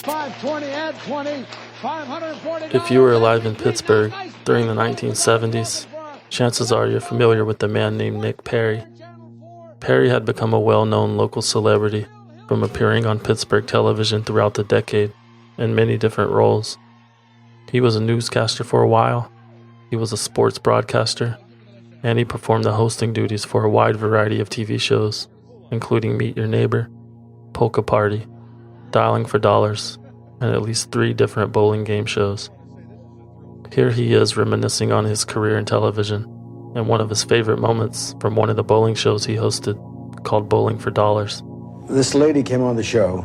520, add 20, 540. If you were alive in Pittsburgh during the 1970s, chances are you're familiar with a man named Nick Perry. Perry had become a well-known local celebrity from appearing on Pittsburgh television throughout the decade in many different roles. He was a newscaster for a while, he was a sports broadcaster, and he performed the hosting duties for a wide variety of TV shows, including Meet Your Neighbor, Polka Party, Dialing for Dollars, and at least 3 different bowling game shows. Here he is reminiscing on his career in television and one of his favorite moments from one of the bowling shows he hosted called Bowling for Dollars. This lady came on the show.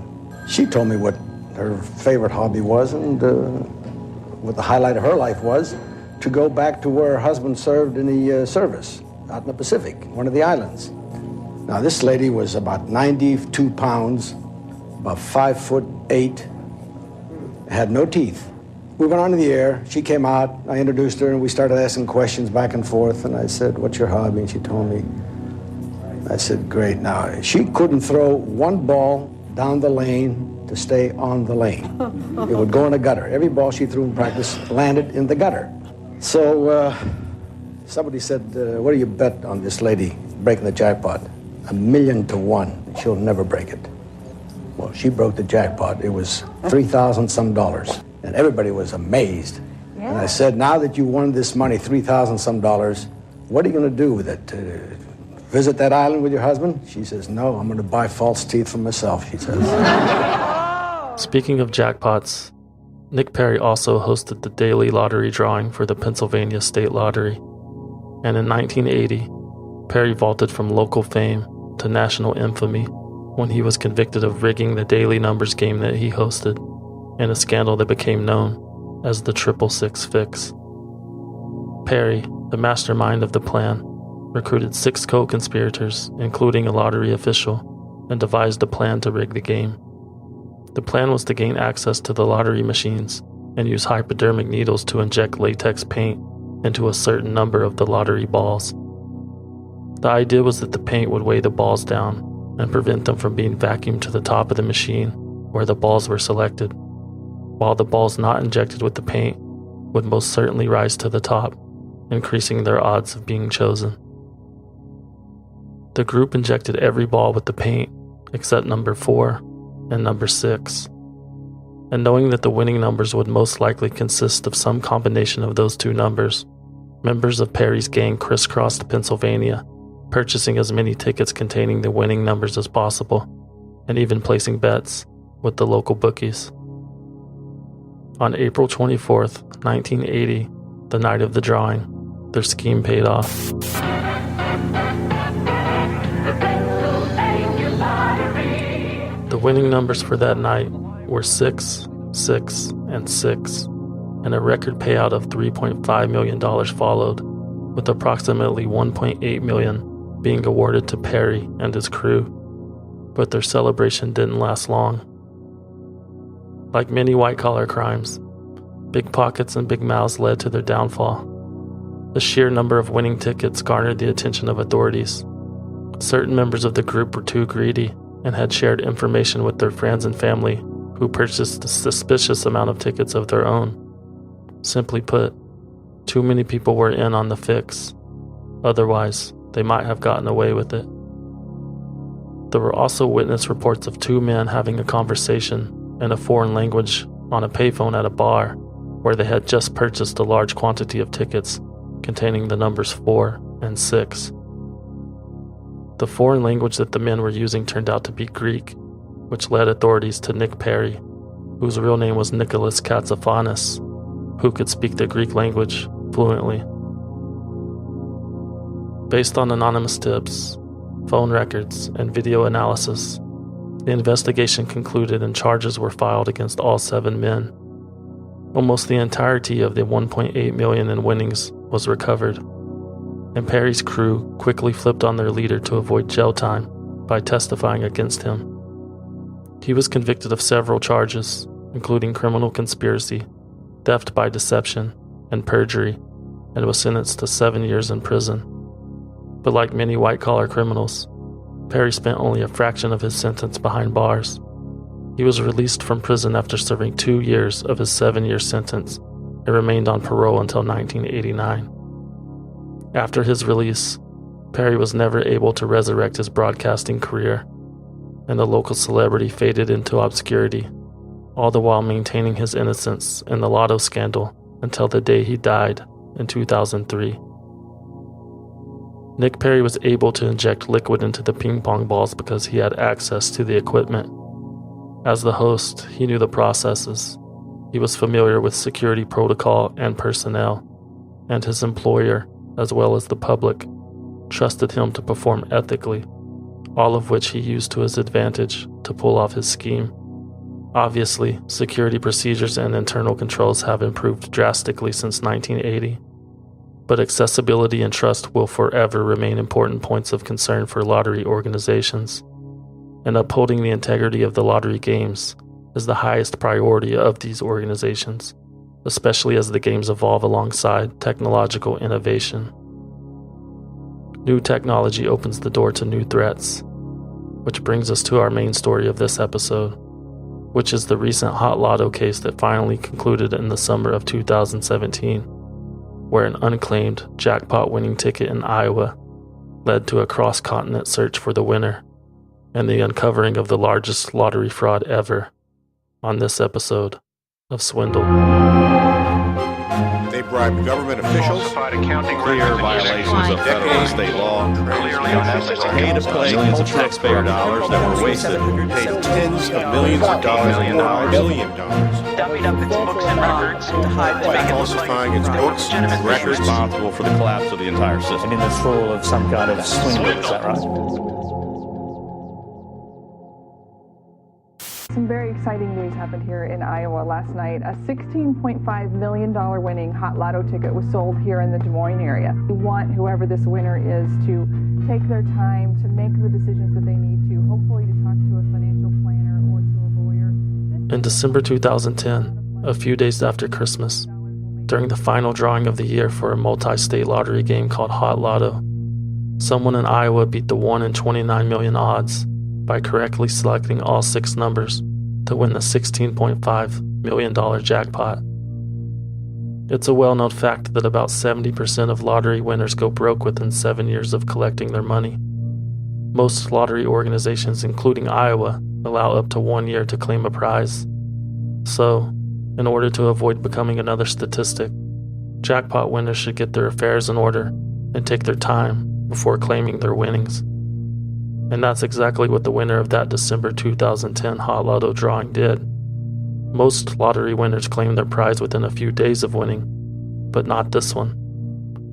She told me what her favorite hobby was and what the highlight of her life was, to go back to where her husband served in the service out in the Pacific, one of the islands. Now, this lady was about 92 pounds, about 5'8", had no teeth. We went onto the air. She came out. I introduced her, and we started asking questions back and forth. And I said, "What's your hobby?" And she told me. I said, "Great." Now, she couldn't throw one ball down the lane to stay on the lane. It would go in a gutter. Every ball she threw in practice landed in the gutter. So somebody said, "What do you bet on this lady breaking the jackpot?" $1 million to 1. She'll never break it. Well, she broke the jackpot. It was $3,000 some dollars. And everybody was amazed. Yeah. And I said, "Now that you won this money, $3,000 some dollars, what are you going to do with it? Visit that island with your husband?" She says, "No, I'm going to buy false teeth for myself," she says. Speaking of jackpots, Nick Perry also hosted the daily lottery drawing for the Pennsylvania State Lottery. And in 1980, Perry vaulted from local fame to national infamy when he was convicted of rigging the daily numbers game that he hosted in a scandal that became known as the 666 Fix. Perry, the mastermind of the plan, recruited 6 co-conspirators, including a lottery official, and devised a plan to rig the game. The plan was to gain access to the lottery machines and use hypodermic needles to inject latex paint into a certain number of the lottery balls. The idea was that the paint would weigh the balls down and prevent them from being vacuumed to the top of the machine where the balls were selected, while the balls not injected with the paint would most certainly rise to the top, increasing their odds of being chosen. The group injected every ball with the paint except number 4 and number 6, and knowing that the winning numbers would most likely consist of some combination of those 2 numbers, members of Perry's gang crisscrossed Pennsylvania, purchasing as many tickets containing the winning numbers as possible, and even placing bets with the local bookies. On April 24th, 1980, the night of the drawing, their scheme paid off. The winning numbers for that night were 6, 6, and 6, and a record payout of $3.5 million followed, with approximately $1.8 million being awarded to Perry and his crew, but their celebration didn't last long. Like many white-collar crimes, big pockets and big mouths led to their downfall. The sheer number of winning tickets garnered the attention of authorities. Certain members of the group were too greedy and had shared information with their friends and family who purchased a suspicious amount of tickets of their own. Simply put, too many people were in on the fix. Otherwise, they might have gotten away with it. There were also witness reports of 2 men having a conversation in a foreign language on a payphone at a bar where they had just purchased a large quantity of tickets containing the numbers 4 and 6. The foreign language that the men were using turned out to be Greek, which led authorities to Nick Perry, whose real name was Nicholas Katsafanis, who could speak the Greek language fluently. Based on anonymous tips, phone records, and video analysis, the investigation concluded and charges were filed against all 7 men. Almost the entirety of the $1.8 million in winnings was recovered, and Perry's crew quickly flipped on their leader to avoid jail time by testifying against him. He was convicted of several charges, including criminal conspiracy, theft by deception, and perjury, and was sentenced to 7 years in prison. But like many white-collar criminals, Perry spent only a fraction of his sentence behind bars. He was released from prison after serving 2 years of his 7-year sentence and remained on parole until 1989. After his release, Perry was never able to resurrect his broadcasting career, and the local celebrity faded into obscurity, all the while maintaining his innocence in the Lotto scandal until the day he died in 2003. Nick Perry was able to inject liquid into the ping pong balls because he had access to the equipment. As the host, he knew the processes. He was familiar with security protocol and personnel, and his employer, as well as the public, trusted him to perform ethically, all of which he used to his advantage to pull off his scheme. Obviously, security procedures and internal controls have improved drastically since 1980, but accessibility and trust will forever remain important points of concern for lottery organizations, and upholding the integrity of the lottery games is the highest priority of these organizations, especially as the games evolve alongside technological innovation. New technology opens the door to new threats, which brings us to our main story of this episode, which is the recent Hot Lotto case that finally concluded in the summer of 2017, where an unclaimed jackpot-winning ticket in Iowa led to a cross-continent search for the winner and the uncovering of the largest lottery fraud ever on this episode of Swindle. They bribed government officials, clear violations of federal and state law, pay to play millions of taxpayer dollars that were wasted, paid tens of millions of dollars, $1 million. Dummied up its books and records to hide the By falsifying its books and records. responsible for the collapse of the entire system. in this role of some kind of swindler, is that right? Some very exciting news happened here in Iowa last night. A $16.5 million winning Hot Lotto ticket was sold here in the Des Moines area. We want whoever this winner is to take their time to make the decisions that they need to, hopefully to talk to a financial planner or to a lawyer. In December 2010, a few days after Christmas, during the final drawing of the year for a multi-state lottery game called Hot Lotto, someone in Iowa beat the 1 in 29 million odds by correctly selecting all 6 numbers to win the $16.5 million jackpot. It's a well-known fact that about 70% of lottery winners go broke within 7 years of collecting their money. Most lottery organizations, including Iowa, allow up to 1 year to claim a prize. So, in order to avoid becoming another statistic, jackpot winners should get their affairs in order and take their time before claiming their winnings. And that's exactly what the winner of that December 2010 Hot Lotto drawing did. Most lottery winners claim their prize within a few days of winning, but not this one.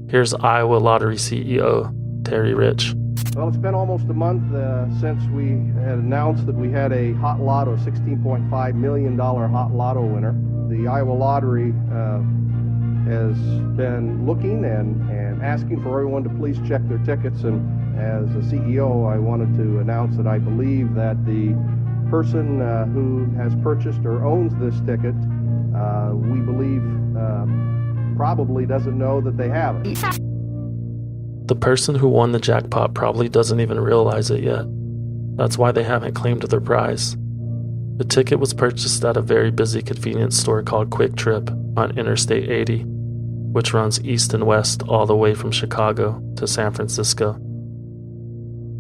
Here's Iowa Lottery CEO Terry Rich. Well, it's been almost a month since we had announced that we had a Hot Lotto, $16.5 million Hot Lotto winner. The Iowa Lottery has been looking and asking for everyone to please check their tickets, and as a CEO, I wanted to announce that I believe that the person who has purchased or owns this ticket, we believe probably doesn't know that they have it. The person who won the jackpot probably doesn't even realize it yet. That's why they haven't claimed their prize. The ticket was purchased at a very busy convenience store called Quick Trip on Interstate 80, which runs east and west all the way from Chicago to San Francisco.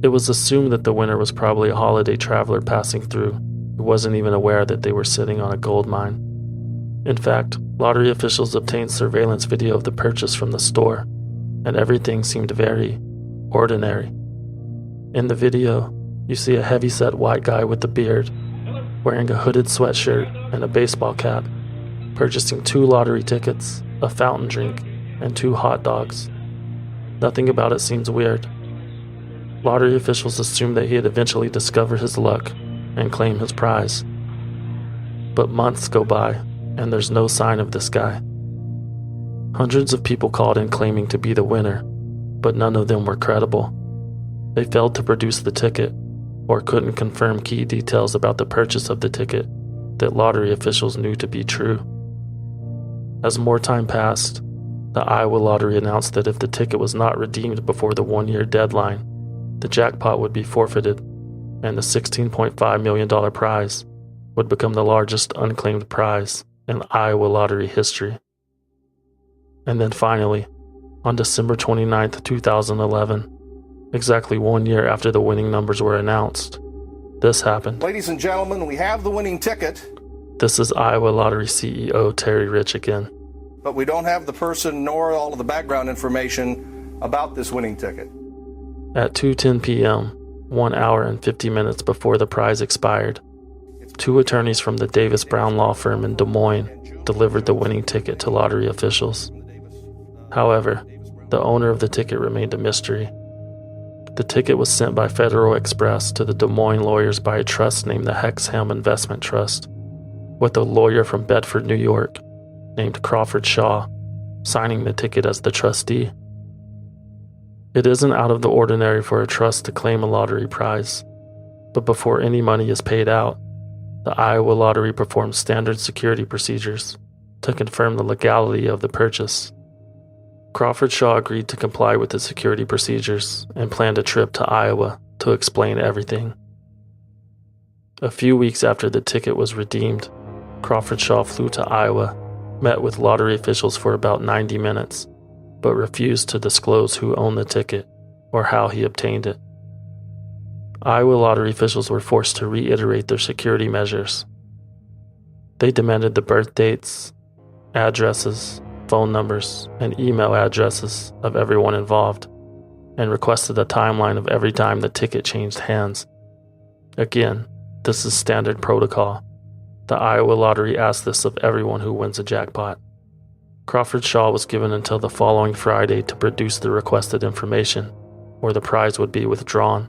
It was assumed that the winner was probably a holiday traveler passing through who wasn't even aware that they were sitting on a gold mine. In fact, lottery officials obtained surveillance video of the purchase from the store, and everything seemed very ordinary. In the video, you see a heavy-set white guy with a beard, wearing a hooded sweatshirt and a baseball cap, purchasing 2 lottery tickets, a fountain drink, and 2 hot dogs. Nothing about it seems weird. Lottery officials assumed that he had eventually discovered his luck and claim his prize. But months go by, and there's no sign of this guy. Hundreds of people called in claiming to be the winner, but none of them were credible. They failed to produce the ticket, or couldn't confirm key details about the purchase of the ticket that lottery officials knew to be true. As more time passed, the Iowa Lottery announced that if the ticket was not redeemed before the 1-year deadline, the jackpot would be forfeited, and the $16.5 million prize would become the largest unclaimed prize in Iowa lottery history. And then finally, on December 29, 2011, exactly 1 year after the winning numbers were announced, this happened. Ladies and gentlemen, we have the winning ticket. This is Iowa Lottery CEO Terry Rich again. But we don't have the person nor all of the background information about this winning ticket. At 2:10 p.m., 1 hour and 50 minutes before the prize expired, 2 attorneys from the Davis Brown law firm in Des Moines delivered the winning ticket to lottery officials. However, the owner of the ticket remained a mystery. The ticket was sent by Federal Express to the Des Moines lawyers by a trust named the Hexham Investment Trust, with a lawyer from Bedford, New York, named Crawford Shaw, signing the ticket as the trustee. It isn't out of the ordinary for a trust to claim a lottery prize, but before any money is paid out, the Iowa Lottery performs standard security procedures to confirm the legality of the purchase. Crawford Shaw agreed to comply with the security procedures and planned a trip to Iowa to explain everything. A few weeks after the ticket was redeemed, Crawford Shaw flew to Iowa, met with lottery officials for about 90 minutes, but refused to disclose who owned the ticket or how he obtained it. Iowa lottery officials were forced to reiterate their security measures. They demanded the birth dates, addresses, phone numbers, and email addresses of everyone involved, and requested a timeline of every time the ticket changed hands. Again, this is standard protocol. The Iowa Lottery asks this of everyone who wins a jackpot. Crawford Shaw was given until the following Friday to produce the requested information, or the prize would be withdrawn.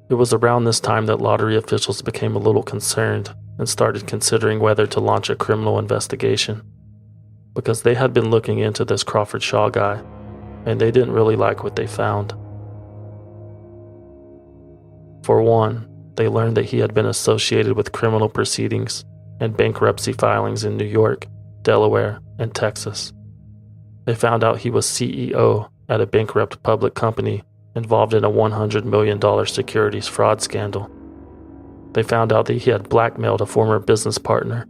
It was around this time that lottery officials became a little concerned and started considering whether to launch a criminal investigation, because they had been looking into this Crawford Shaw guy, and they didn't really like what they found. For one, they learned that he had been associated with criminal proceedings and bankruptcy filings in New York, Delaware, and Texas. They found out he was CEO at a bankrupt public company involved in a $100 million securities fraud scandal. They found out that he had blackmailed a former business partner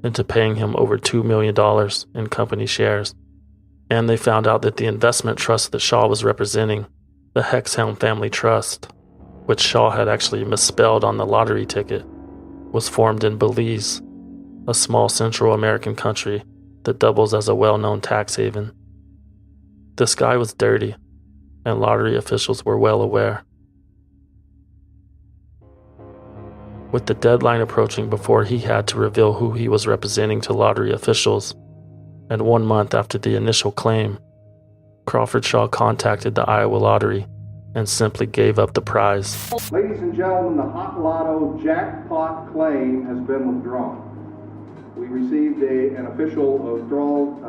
into paying him over $2 million in company shares. And they found out that the investment trust that Shaw was representing, the Hexham Family Trust, which Shaw had actually misspelled on the lottery ticket, was formed in Belize, a small Central American country that doubles as a well-known tax haven. This guy was dirty, and lottery officials were well aware. With the deadline approaching before he had to reveal who he was representing to lottery officials, and 1 month after the initial claim, Crawford Shaw contacted the Iowa Lottery and simply gave up the prize. Ladies and gentlemen, the Hot Lotto jackpot claim has been withdrawn. We received an official withdrawal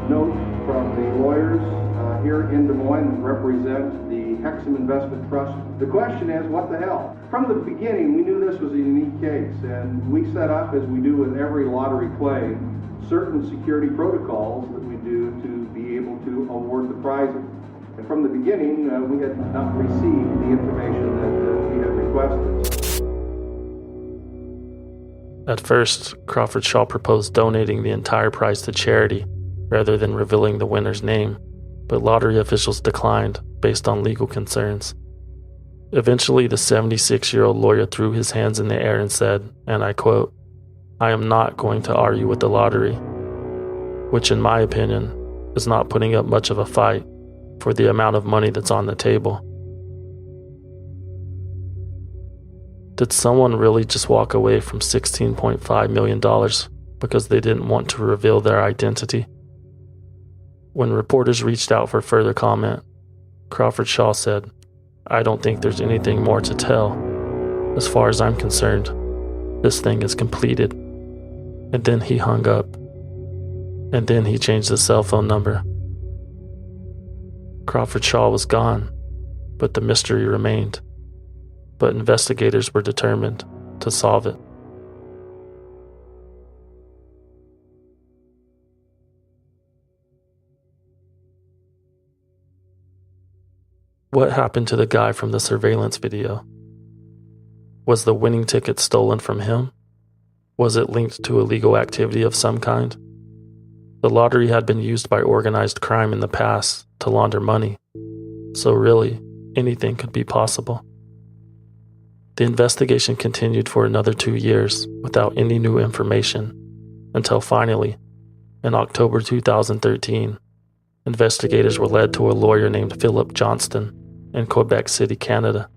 note from the lawyers here in Des Moines that represent the Hexham Investment Trust. The question is, what the hell? From the beginning, we knew this was a unique case, and we set up, as we do with every lottery claim, certain security protocols that we do to be able to award the prizes. And from the beginning, we had not received the information that we had requested. At first, Crawford Shaw proposed donating the entire prize to charity rather than revealing the winner's name, but lottery officials declined based on legal concerns. Eventually, the 76-year-old lawyer threw his hands in the air and said, and I quote, "I am not going to argue with the lottery," which in my opinion is not putting up much of a fight for the amount of money that's on the table. Did someone really just walk away from $16.5 million because they didn't want to reveal their identity? When reporters reached out for further comment, Crawford Shaw said, "I don't think there's anything more to tell. As far as I'm concerned, this thing is completed." And then he hung up. And then he changed his cell phone number. Crawford Shaw was gone, but the mystery remained. But investigators were determined to solve it. What happened to the guy from the surveillance video? Was the winning ticket stolen from him? Was it linked to illegal activity of some kind? The lottery had been used by organized crime in the past to launder money, so really, anything could be possible. The investigation continued for another 2 years without any new information, until finally, in October 2013, investigators were led to a lawyer named Philip Johnston in Quebec City, Canada.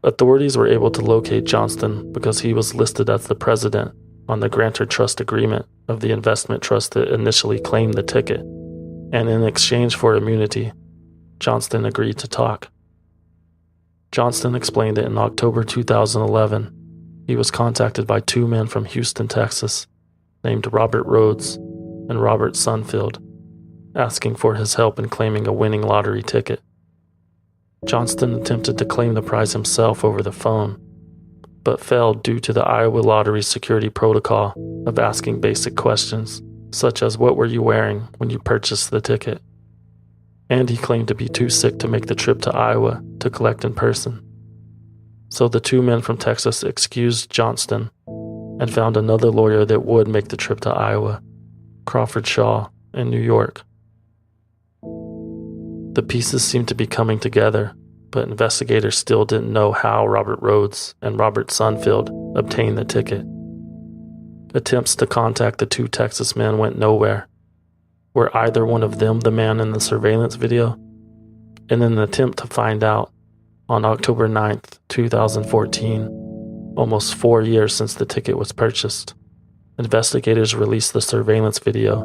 Authorities were able to locate Johnston because he was listed as the president on the grantor trust agreement of the investment trust that initially claimed the ticket, and in exchange for immunity, Johnston agreed to talk. Johnston explained that in October 2011, he was contacted by 2 men from Houston, Texas, named Robert Rhodes and Robert Sunfield, asking for his help in claiming a winning lottery ticket. Johnston attempted to claim the prize himself over the phone, but failed due to the Iowa Lottery security protocol of asking basic questions, such as what were you wearing when you purchased the ticket? And he claimed to be too sick to make the trip to Iowa to collect in person. So the 2 men from Texas excused Johnston and found another lawyer that would make the trip to Iowa, Crawford Shaw in New York. The pieces seemed to be coming together, but investigators still didn't know how Robert Rhodes and Robert Sunfield obtained the ticket. Attempts to contact the 2 Texas men went nowhere. Were either one of them the man in the surveillance video? In an attempt to find out, on October 9th, 2014, almost 4 years since the ticket was purchased, investigators released the surveillance video,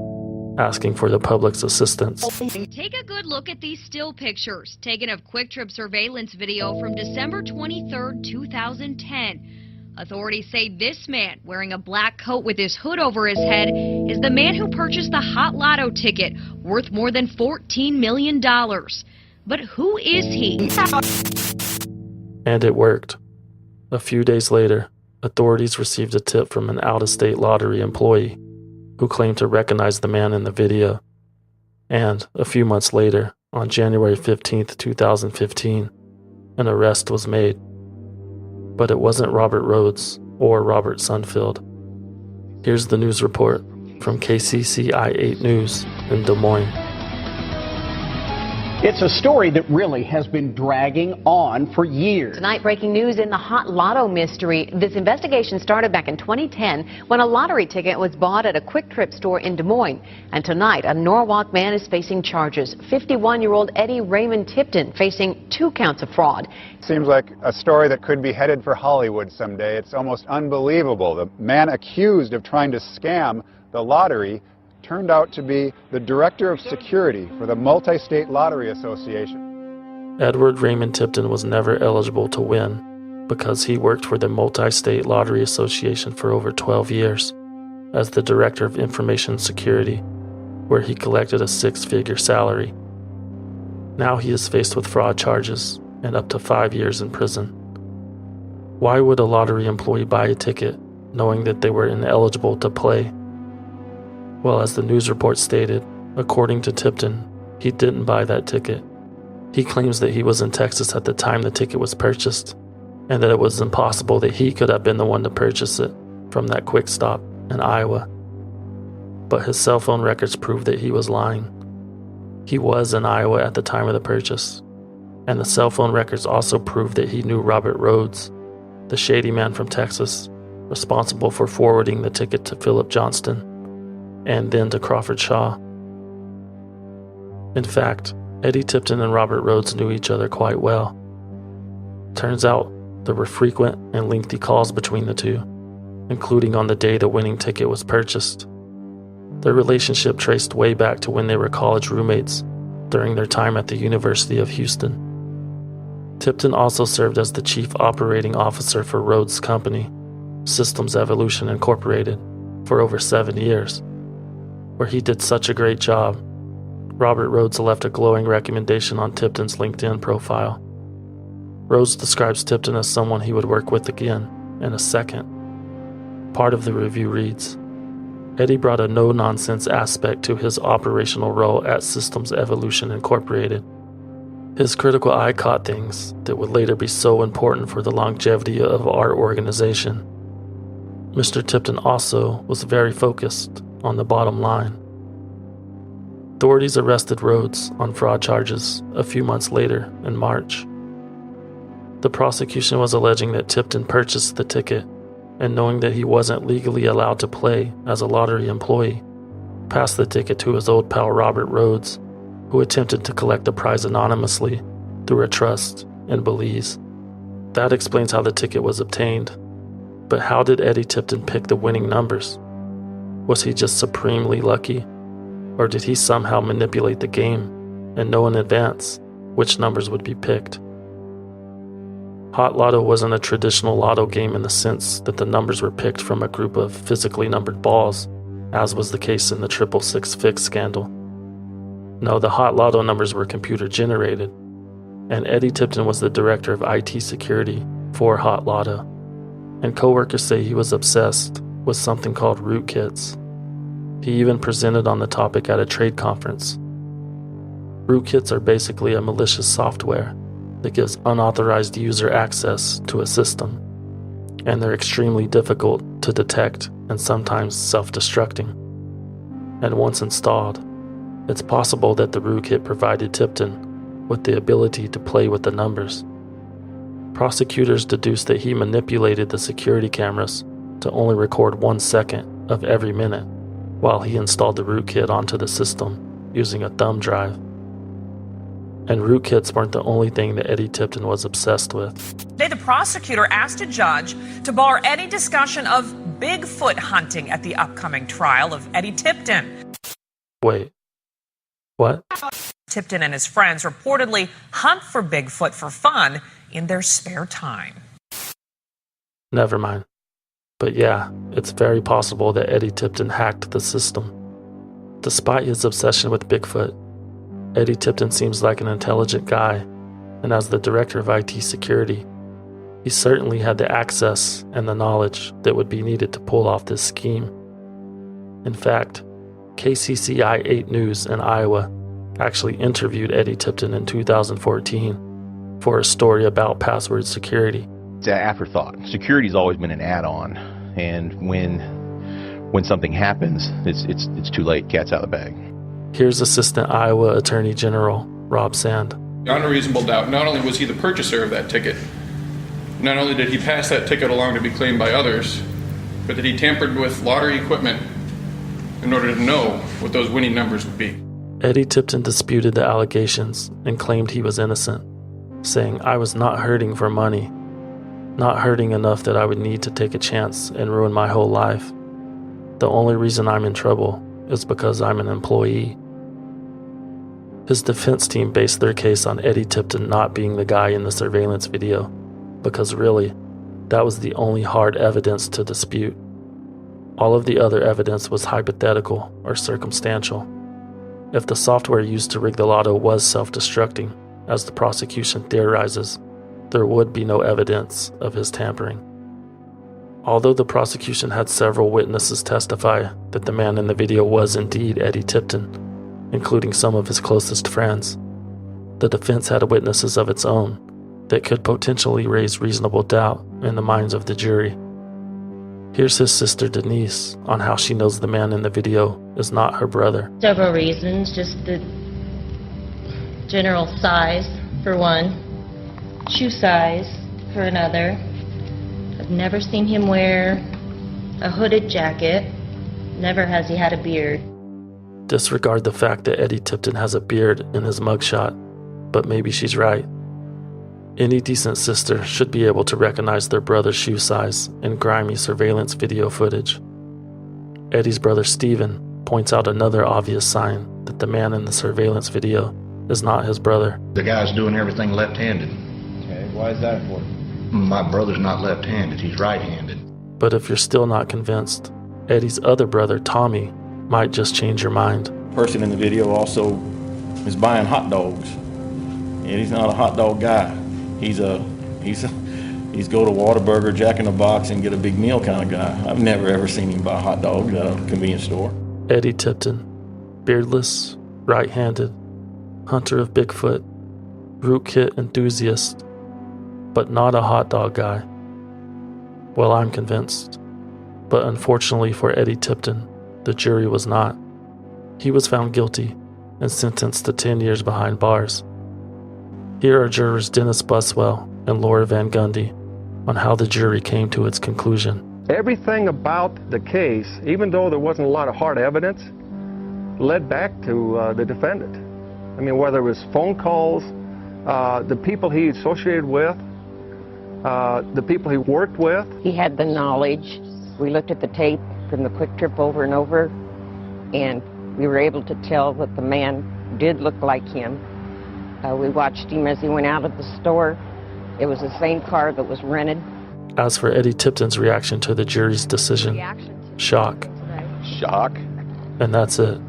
asking for the public's assistance. Take a good look at these still pictures taken of Quick Trip surveillance video from December 23rd, 2010. Authorities say this man, wearing a black coat with his hood over his head, is the man who purchased the Hot Lotto ticket worth more than $14 million. But who is he? And it worked. A few days later, authorities received a tip from an out-of-state lottery employee who claimed to recognize the man in the video. And a few months later, on January 15th, 2015, an arrest was made. But it wasn't Robert Rhodes or Robert Sunfield. Here's the news report from KCCI 8 News in Des Moines. It's a story that really has been dragging on for years. Tonight, breaking news in the Hot Lotto mystery. This investigation started back in 2010 when a lottery ticket was bought at a Quick Trip store in Des Moines. And tonight, a Norwalk man is facing charges. 51-year-old Eddie Raymond Tipton facing 2 counts of fraud. Seems like a story that could be headed for Hollywood someday. It's almost unbelievable. The man accused of trying to scam the lottery turned out to be the director of security for the Multi-State Lottery Association. Edward Raymond Tipton was never eligible to win because he worked for the Multi-State Lottery Association for over 12 years as the director of information security, where he collected a 6-figure salary. Now he is faced with fraud charges and up to 5 years in prison. Why would a lottery employee buy a ticket knowing that they were ineligible to play? Well, as the news report stated, according to Tipton, he didn't buy that ticket. He claims that he was in Texas at the time the ticket was purchased, and that it was impossible that he could have been the one to purchase it from that quick stop in Iowa. But his cell phone records prove that he was lying. He was in Iowa at the time of the purchase, and the cell phone records also prove that he knew Robert Rhodes, the shady man from Texas, responsible for forwarding the ticket to Philip Johnston, and then to Crawford Shaw. In fact, Eddie Tipton and Robert Rhodes knew each other quite well. Turns out there were frequent and lengthy calls between the two, including on the day the winning ticket was purchased. Their relationship traced way back to when they were college roommates during their time at the University of Houston. Tipton also served as the chief operating officer for Rhodes' company, Systems Evolution Incorporated, for over 7 years, where he did such a great job. Robert Rhodes left a glowing recommendation on Tipton's LinkedIn profile. Rhodes describes Tipton as someone he would work with again in a second. Part of the review reads, Eddie brought a no-nonsense aspect to his operational role at Systems Evolution Incorporated. His critical eye caught things that would later be so important for the longevity of our organization. Mr. Tipton also was very focused on the bottom line. Authorities arrested Rhodes on fraud charges a few months later in March. The prosecution was alleging that Tipton purchased the ticket and, knowing that he wasn't legally allowed to play as a lottery employee, passed the ticket to his old pal Robert Rhodes, who attempted to collect the prize anonymously through a trust in Belize. That explains how the ticket was obtained. But how did Eddie Tipton pick the winning numbers? Was he just supremely lucky? Or did he somehow manipulate the game and know in advance which numbers would be picked? Hot Lotto wasn't a traditional lotto game in the sense that the numbers were picked from a group of physically numbered balls, as was the case in the 666 Fix scandal. No, the Hot Lotto numbers were computer generated, and Eddie Tipton was the director of IT security for Hot Lotto, and coworkers say he was obsessed with something called rootkits. He even presented on the topic at a trade conference. Rootkits are basically a malicious software that gives unauthorized user access to a system, and they're extremely difficult to detect and sometimes self-destructing. And once installed, it's possible that the rootkit provided Tipton with the ability to play with the numbers. Prosecutors deduced that he manipulated the security cameras to only record 1 second of every minute while he installed the rootkit onto the system using a thumb drive. And rootkits weren't the only thing that Eddie Tipton was obsessed with. Today, the prosecutor asked a judge to bar any discussion of Bigfoot hunting at the upcoming trial of Eddie Tipton. Wait, what? Tipton and his friends reportedly hunt for Bigfoot for fun in their spare time. Never mind. But yeah, it's very possible that Eddie Tipton hacked the system. Despite his obsession with Bigfoot, Eddie Tipton seems like an intelligent guy, and as the director of IT security, he certainly had the access and the knowledge that would be needed to pull off this scheme. In fact, KCCI 8 News in Iowa actually interviewed Eddie Tipton in 2014 for a story about password security. It's an afterthought. Security's always been an add-on, and when something happens, it's too late. Cat's out of the bag. Here's Assistant Iowa Attorney General Rob Sand. Beyond a reasonable doubt, not only was he the purchaser of that ticket, not only did he pass that ticket along to be claimed by others, but that he tampered with lottery equipment in order to know what those winning numbers would be. Eddie Tipton disputed the allegations and claimed he was innocent, saying, "I was not hurting for money, not hurting enough that I would need to take a chance and ruin my whole life. The only reason I'm in trouble is because I'm an employee." His defense team based their case on Eddie Tipton not being the guy in the surveillance video, because really, that was the only hard evidence to dispute. All of the other evidence was hypothetical or circumstantial. If the software used to rig the lotto was self-destructing, as the prosecution theorizes, there would be no evidence of his tampering. Although the prosecution had several witnesses testify that the man in the video was indeed Eddie Tipton, including some of his closest friends, the defense had witnesses of its own that could potentially raise reasonable doubt in the minds of the jury. Here's his sister Denise on how she knows the man in the video is not her brother. Several reasons, just the general size for one, shoe size for another. I've never seen him wear a hooded jacket. Never has he had a beard. Disregard the fact that Eddie Tipton has a beard in his mugshot, but maybe she's right. Any decent sister should be able to recognize their brother's shoe size in grimy surveillance video footage. Eddie's brother Steven points out another obvious sign that the man in the surveillance video is not his brother. The guy's doing everything left-handed. Okay, why is that important? My brother's not left-handed, he's right-handed. But if you're still not convinced, Eddie's other brother, Tommy, might just change your mind. The person in the video also is buying hot dogs. Eddie's not a hot dog guy. He's go to Whataburger, Jack in the Box, and get a big meal kind of guy. I've never ever seen him buy hot dogs at a convenience store. Eddie Tipton, beardless, right-handed, hunter of Bigfoot, rootkit enthusiast, but not a hot dog guy. Well, I'm convinced. But unfortunately for Eddie Tipton, the jury was not. He was found guilty and sentenced to 10 years behind bars. Here are jurors Dennis Buswell and Laura Van Gundy on how the jury came to its conclusion. Everything about the case, even though there wasn't a lot of hard evidence, led back to the defendant. I mean, whether it was phone calls, the people he associated with, the people he worked with. He had the knowledge. We looked at the tape from the quick trip over and over, and we were able to tell that the man did look like him. We watched him as he went out of the store. It was the same car that was rented. As for Eddie Tipton's reaction to the jury's decision, shock. Shock? And that's it.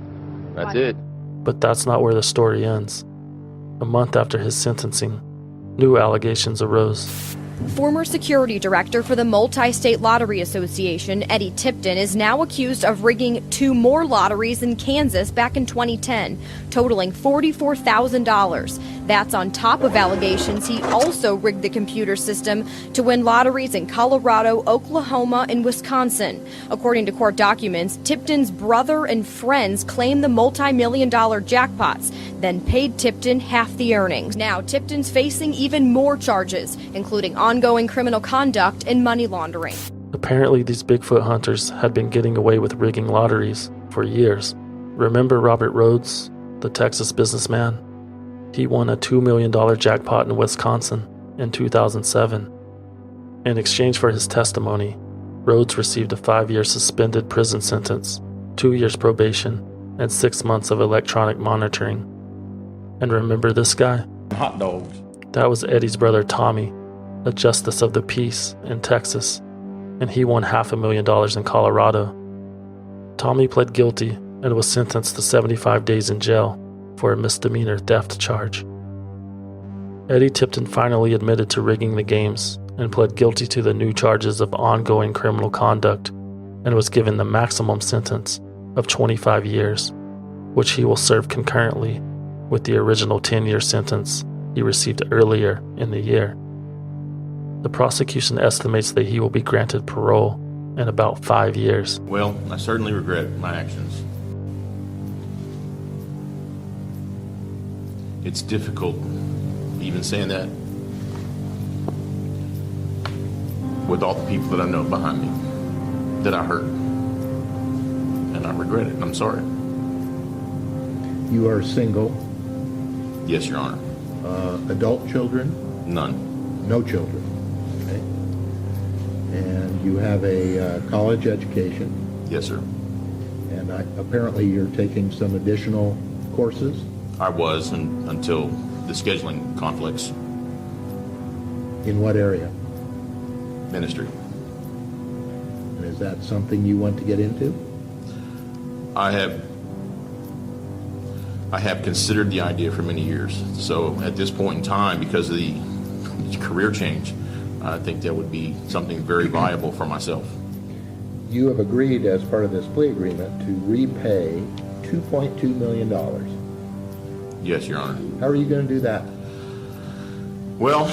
That's it. But that's not where the story ends. A month after his sentencing, new allegations arose. Former security director for the Multi-State Lottery Association, Eddie Tipton, is now accused of rigging 2 more lotteries in Kansas back in 2010, totaling $44,000. That's on top of allegations he also rigged the computer system to win lotteries in Colorado, Oklahoma, and Wisconsin. According to court documents, Tipton's brother and friends claimed the multi-million-dollar jackpots, then paid Tipton half the earnings. Now Tipton's facing even more charges, including ongoing criminal conduct and money laundering. Apparently, these Bigfoot hunters had been getting away with rigging lotteries for years. Remember Robert Rhodes, the Texas businessman? He won a $2 million jackpot in Wisconsin in 2007. In exchange for his testimony, Rhodes received a 5-year suspended prison sentence, 2 years probation, and 6 months of electronic monitoring. And remember this guy? Hot dogs. That was Eddie's brother Tommy, a justice of the peace in Texas, and he won $500,000 in Colorado. Tommy pled guilty and was sentenced to 75 days in jail for a misdemeanor theft charge. Eddie Tipton finally admitted to rigging the games and pled guilty to the new charges of ongoing criminal conduct and was given the maximum sentence of 25 years, which he will serve concurrently with the original 10-year sentence he received earlier in the year. The prosecution estimates that he will be granted parole in about 5 years. Well, I certainly regret my actions. It's difficult even saying that with all the people that I know behind me that I hurt. And I regret it. I'm sorry. You are single? Yes, Your Honor. Adult children? None. No children. Okay. And you have a college education? Yes, sir. And apparently you're taking some additional courses? I was until the scheduling conflicts. In what area? Ministry. And is that something you want to get into? I have considered the idea for many years. So at this point in time, because of the career change, I think that would be something very viable for myself. You have agreed as part of this plea agreement to repay $2.2 million. Yes, Your Honor. How are you going to do that? Well,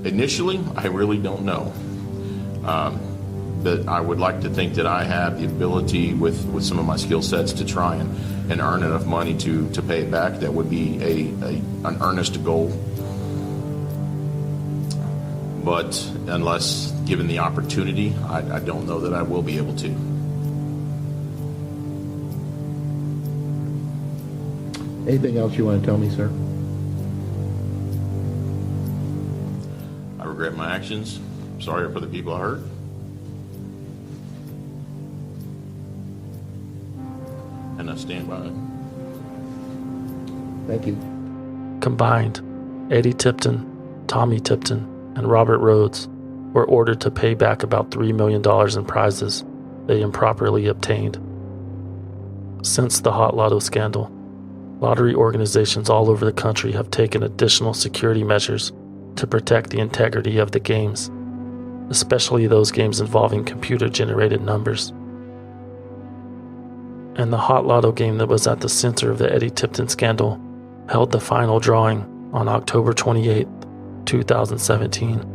initially, I really don't know. But I would like to think that I have the ability with some of my skill sets to try and earn enough money to pay it back. That would be an earnest goal. But unless given the opportunity, I don't know that I will be able to. Anything else you want to tell me, sir? I regret my actions. Sorry for the people I hurt. And I stand by it. Thank you. Combined, Eddie Tipton, Tommy Tipton, and Robert Rhodes were ordered to pay back about $3 million in prizes they improperly obtained. Since the Hot Lotto scandal, lottery organizations all over the country have taken additional security measures to protect the integrity of the games, especially those games involving computer-generated numbers. And the Hot Lotto game that was at the center of the Eddie Tipton scandal held the final drawing on October 28, 2017.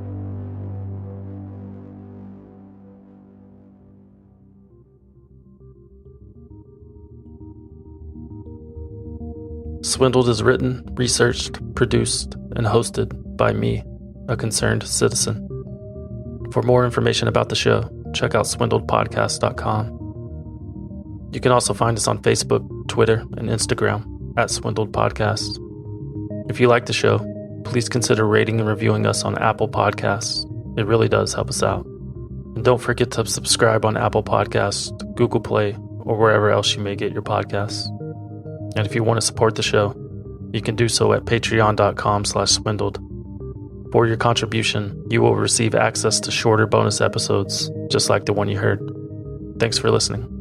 Swindled is written, researched, produced, and hosted by me, a concerned citizen. For more information about the show, check out swindledpodcast.com. You can also find us on Facebook, Twitter, and Instagram at Swindled Podcasts. If you like the show, please consider rating and reviewing us on Apple Podcasts. It really does help us out. And don't forget to subscribe on Apple Podcasts, Google Play, or wherever else you may get your podcasts. And if you want to support the show, you can do so at patreon.com/swindled. For your contribution, you will receive access to shorter bonus episodes, just like the one you heard. Thanks for listening.